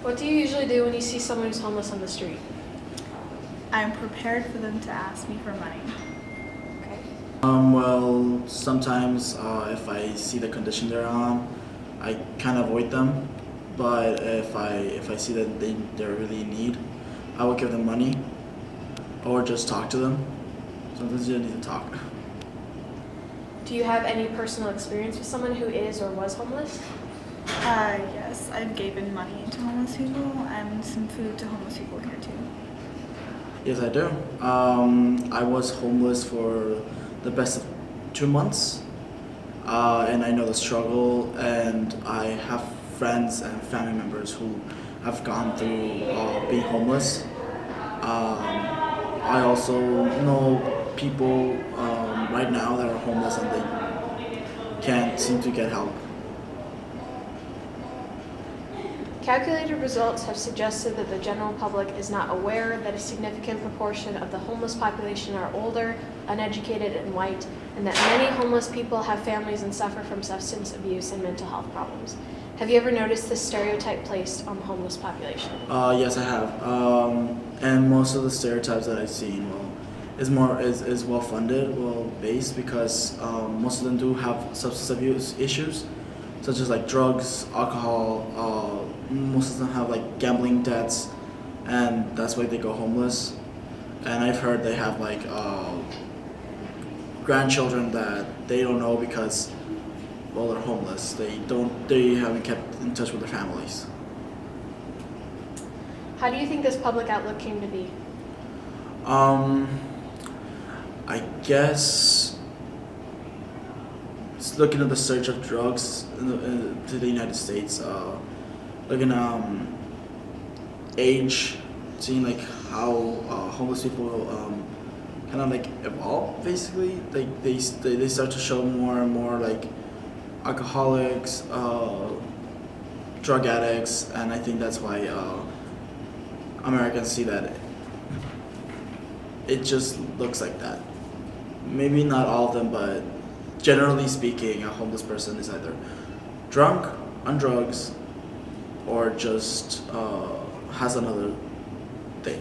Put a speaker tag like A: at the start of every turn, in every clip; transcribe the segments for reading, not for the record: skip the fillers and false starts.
A: What do you usually do when you see someone who's homeless on the street?
B: I'm prepared for them to ask me for money.
A: Okay.
C: Well, sometimes if I see the condition they're on, I kind of avoid them. But if I see that they're really in need, I will give them money or just talk to them. Sometimes you need to talk.
A: Do you have any personal experience with someone who is or was homeless?
B: Yes, I've given money to homeless people and some food to homeless people here too.
C: Yes, I do. I was homeless for the best of 2 months, and I know the struggle. And I have friends and family members who have gone through being homeless. I also know people right now that are homeless and they can't seem to get help.
A: Calculated results have suggested that the general public is not aware that a significant proportion of the homeless population are older, uneducated, and white, and that many homeless people have families and suffer from substance abuse and mental health problems. Have you ever noticed this stereotype placed on the homeless population?
C: Yes, I have. And most of the stereotypes that I've seen, is well funded, well based, because most of them do have substance abuse issues, such as like drugs, alcohol. Most of them have like gambling debts, and that's why they go homeless. And I've heard they have like grandchildren that they don't know because, well, they're homeless. They haven't kept in touch with their families.
A: How do you think this public outlook came to be?
C: I guess it's looking at the surge of drugs to the United States, looking age, seeing like how homeless people kind of like evolve. Basically, like they start to show more and more like alcoholics, drug addicts, and I think that's why Americans see that it just looks like that. Maybe not all of them, but generally speaking, a homeless person is either drunk, on drugs, or just has another thing.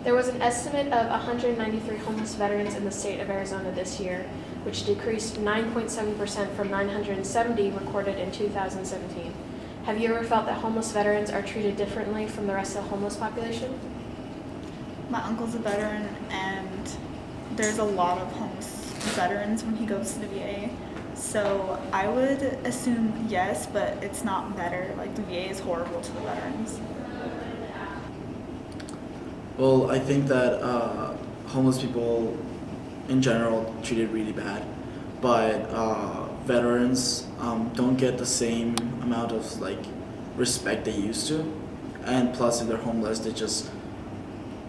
A: There was an estimate of 193 homeless veterans in the state of Arizona this year, which decreased 9.7% from 970 recorded in 2017. Have you ever felt that homeless veterans are treated differently from the rest of the homeless population?
B: My uncle's a veteran, and there's a lot of homeless veterans when he goes to the VA. So I would assume yes, but it's not better. Like, the VA is horrible to the veterans.
C: Well, I think that homeless people in general treated really bad, but veterans don't get the same amount of like respect they used to, and plus if they're homeless,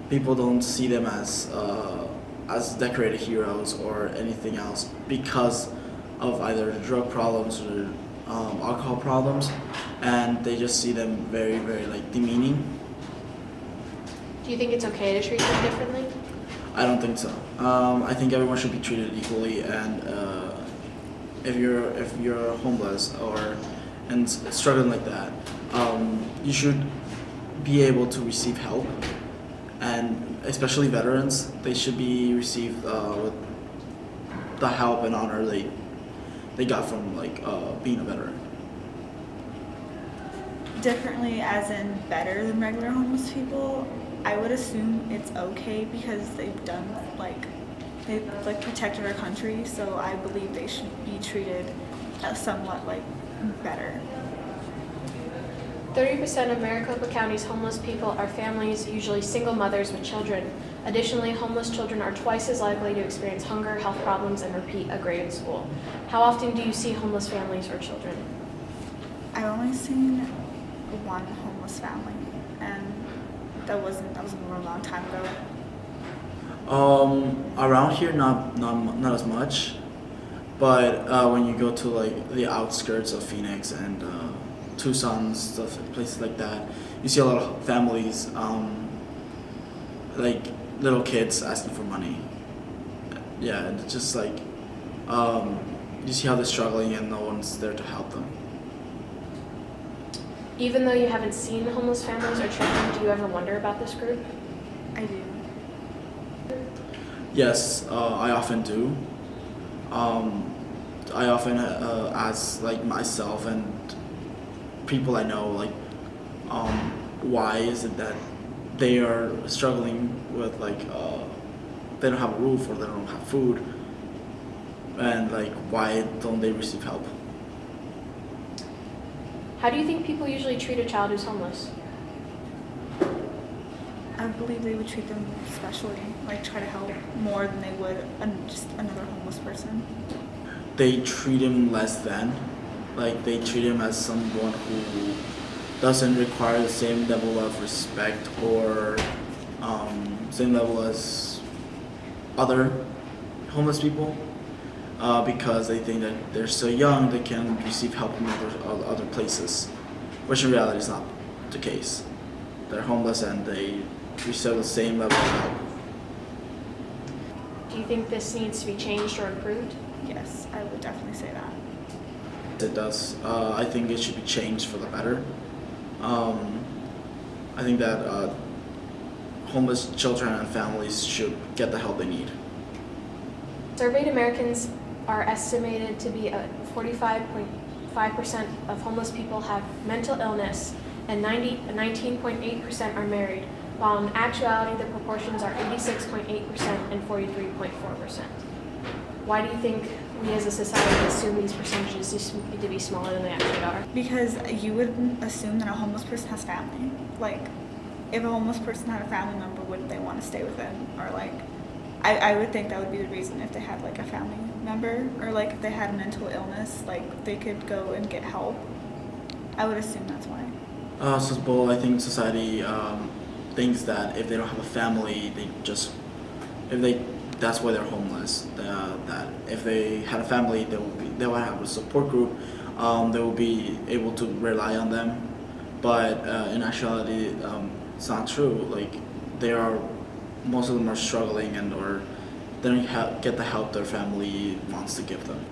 C: people don't see them as decorated heroes or anything else because of either drug problems or alcohol problems, and they just see them very, very like demeaning.
A: Do you think it's okay to treat them differently?
C: I don't think so. I think everyone should be treated equally, and if you're homeless and struggling like that, you should be able to receive help, and especially veterans, they should be received with the help and honor they got from like being a veteran.
B: Differently, as in better than regular homeless people, I would assume it's okay because they've protected our country, so I believe they should be treated somewhat like better.
A: 30% of Maricopa County's homeless people are families, usually single mothers with children. Additionally, homeless children are twice as likely to experience hunger, health problems, and repeat a grade in school. How often do you see homeless families or children?
B: I've only seen one homeless family, and that was a long time ago.
C: Around here, not as much, but when you go to like the outskirts of Phoenix and Tucson, stuff, places like that, you see a lot of families, like little kids asking for money. Yeah, and it's just like you see how they're struggling and no one's there to help them.
A: Even though you haven't seen homeless families or children, do you ever wonder about this group?
B: I do.
C: Yes, I often do. I often ask like myself and people I know like, why is it that they are struggling with like they don't have a roof or they don't have food, and like why don't they receive help?
A: How do you think people usually treat a child who's homeless?
B: I believe they would treat them specially, like try to help more than they would just another homeless person.
C: They treat him less than, like they treat him as someone who doesn't require the same level of respect or same level as other homeless people, because they think that they're so young they can receive help from other places, which in reality is not the case. They're homeless and they receive the same level of help.
A: Do you think this needs to be changed or improved?
B: Yes, I would definitely say that.
C: It does. I think it should be changed for the better. I think that homeless children and families should get the help they need.
A: Surveyed Americans are estimated to be 45.5% of homeless people have mental illness and 19.8% are married, while in actuality the proportions are 86.8% and 43.4%. Why do you think we as a society assume these percentages to be smaller than they actually are?
B: Because you would assume that a homeless person has family. Like, if a homeless person had a family member, wouldn't they want to stay with them? Or like, I would think that would be the reason if they had like a family member, or like if they had a mental illness, like they could go and get help. I would assume that's why.
C: I think society thinks that if they don't have a family, that's why they're homeless. That if they had a family, they would have a support group. They will be able to rely on them. But in actuality, it's not true. Like most of them are struggling or they don't get the help their family wants to give them.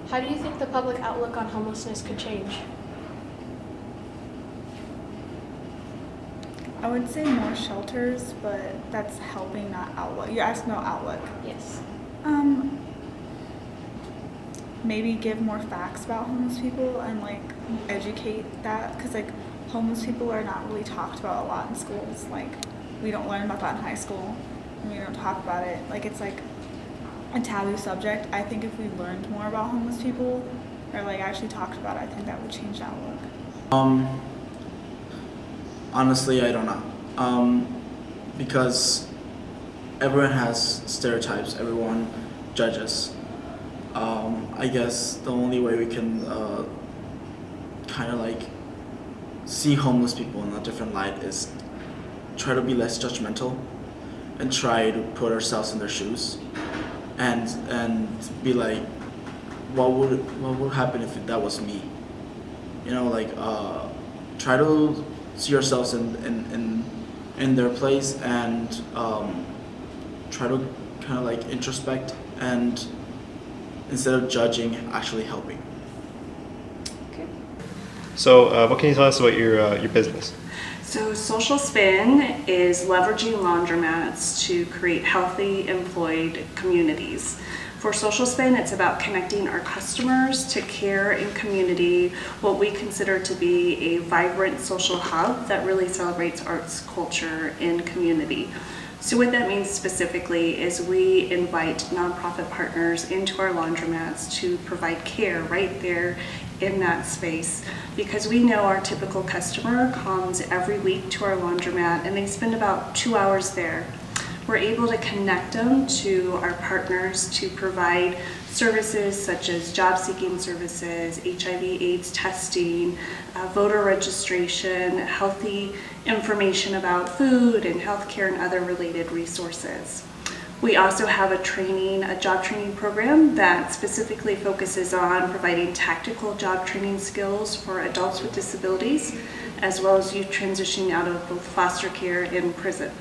A: How do you think the public outlook on homelessness could change?
B: I would say more shelters, but that's helping, not outlook. You're asking about outlook.
A: Yes.
B: Maybe give more facts about homeless people and like educate that, because like homeless people are not really talked about a lot in schools. Like we don't learn about that in high school, and we don't talk about it. Like it's like a taboo subject. I think if we learned more about homeless people or like actually talked about it, I think that would change the outlook.
C: Honestly, I don't know. Because everyone has stereotypes, everyone judges. I guess the only way we can kind of like see homeless people in a different light is try to be less judgmental and try to put ourselves in their shoes and be like, what would happen if that was me? You know, like try to see yourselves in their place and try to kind of like introspect and instead of judging, actually helping.
A: Okay.
D: So, what can you tell us about your business?
E: So Social Spin is leveraging laundromats to create healthy, employed communities. For Social Spin, it's about connecting our customers to care and community, what we consider to be a vibrant social hub that really celebrates arts, culture, and community. So what that means specifically is we invite nonprofit partners into our laundromats to provide care right there in that space, because we know our typical customer comes every week to our laundromat and they spend about 2 hours there. We're able to connect them to our partners to provide services such as job seeking services, HIV/AIDS testing, voter registration, healthy information about food and healthcare and other related resources. We also have a job training program that specifically focuses on providing tactical job training skills for adults with disabilities, as well as youth transitioning out of both foster care and prison.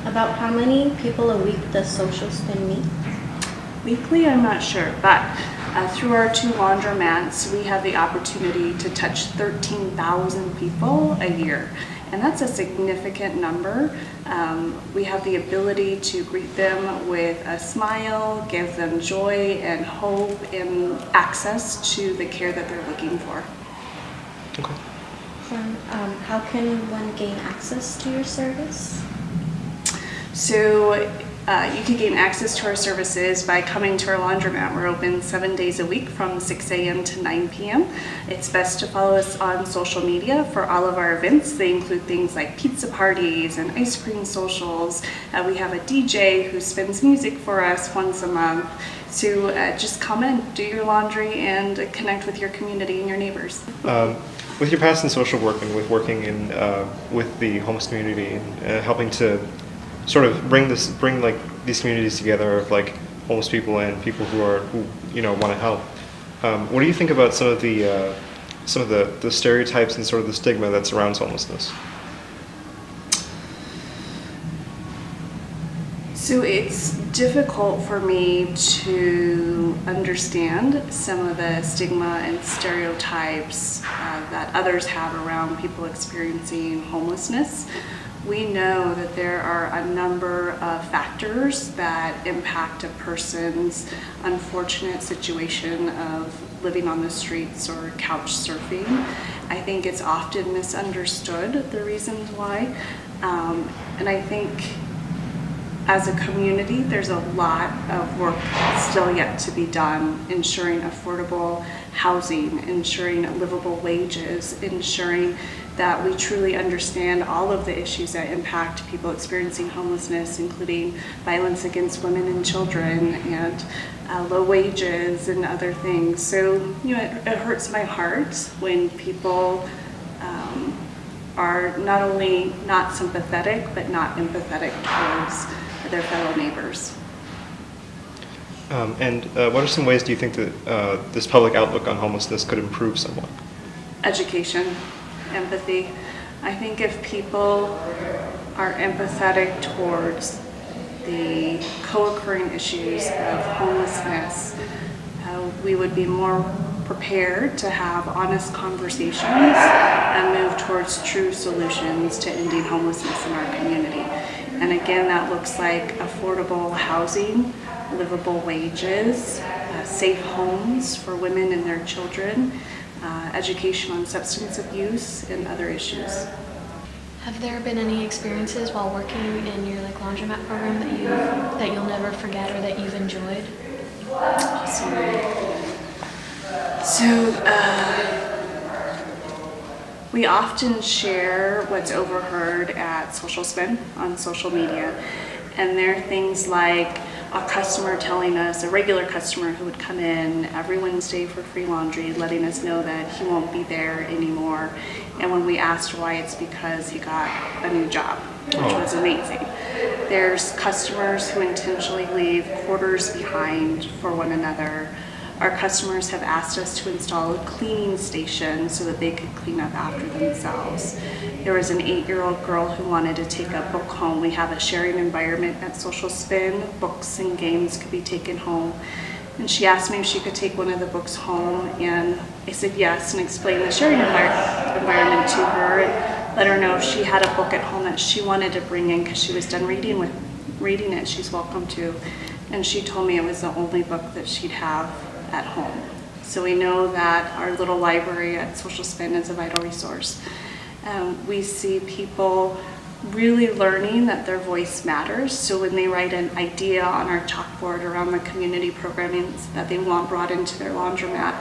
F: About how many people a week does Social Spin meet?
E: Weekly, I'm not sure, but Through our 2 laundromats, we have the opportunity to touch 13,000 people a year. And that's a significant number. We have the ability to greet them with a smile, give them joy and hope and access to the care that they're looking for.
D: Okay.
F: How can one gain access to your service?
E: So you can gain access to our services by coming to our laundromat. We're open 7 days a week from 6 a.m. to 9 p.m. It's best to follow us on social media for all of our events. They include things like pizza parties and ice cream socials. We have a DJ who spins music for us once a month. So just come in, do your laundry, and connect with your community and your neighbors.
D: With your past in social work and with working in with the homeless community and helping to sort of bring like these communities together of like homeless people and people who want to help. What do you think about some of the stereotypes and sort of the stigma that surrounds homelessness?
E: So it's difficult for me to understand some of the stigma and stereotypes that others have around people experiencing homelessness. We know that there are a number of factors that impact a person's unfortunate situation of living on the streets or couch surfing. I think it's often misunderstood, the reasons why. And I think as a community, there's a lot of work still yet to be done, ensuring affordable housing, ensuring livable wages, ensuring that we truly understand all of the issues that impact people experiencing homelessness, including violence against women and children and low wages and other things. So, it hurts my heart when people are not only not sympathetic, but not empathetic towards their fellow neighbors.
D: And what are some ways do you think that this public outlook on homelessness could improve somewhat?
E: Education, empathy. I think if people are empathetic towards the co-occurring issues of homelessness, we would be more prepared to have honest conversations and move towards true solutions to ending homelessness in our community. And again, that looks like affordable housing, livable wages, safe homes for women and their children, education on substance abuse and other issues.
A: Have there been any experiences while working in your laundromat program that you'll never forget or that you've enjoyed?
E: We often share what's overheard at Social Spin on social media, and there are things like a customer telling us, a regular customer who would come in every Wednesday for free laundry, letting us know that he won't be there anymore. And when we asked why, it's because he got a new job, which was amazing. There's customers who intentionally leave quarters behind for one another. Our customers have asked us to install a cleaning station so that they could clean up after themselves. There was an 8-year-old girl who wanted to take a book home. We have a sharing environment at Social Spin. Books and games could be taken home. And she asked me if she could take one of the books home, and I said yes, and explained the sharing environment to her and let her know if she had a book at home that she wanted to bring in because she was done reading it, she's welcome to. And she told me it was the only book that she'd have at home. So we know that our little library at Social Spin is a vital resource. We see people really learning that their voice matters. So when they write an idea on our chalkboard around the community programming that they want brought into their laundromat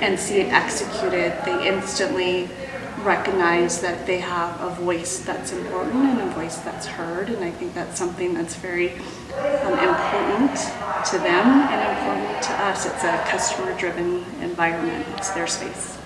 E: and see it executed, they instantly recognize that they have a voice that's important and a voice that's heard. And I think that's something that's very important to them and important to us. It's a customer-driven environment. It's their space.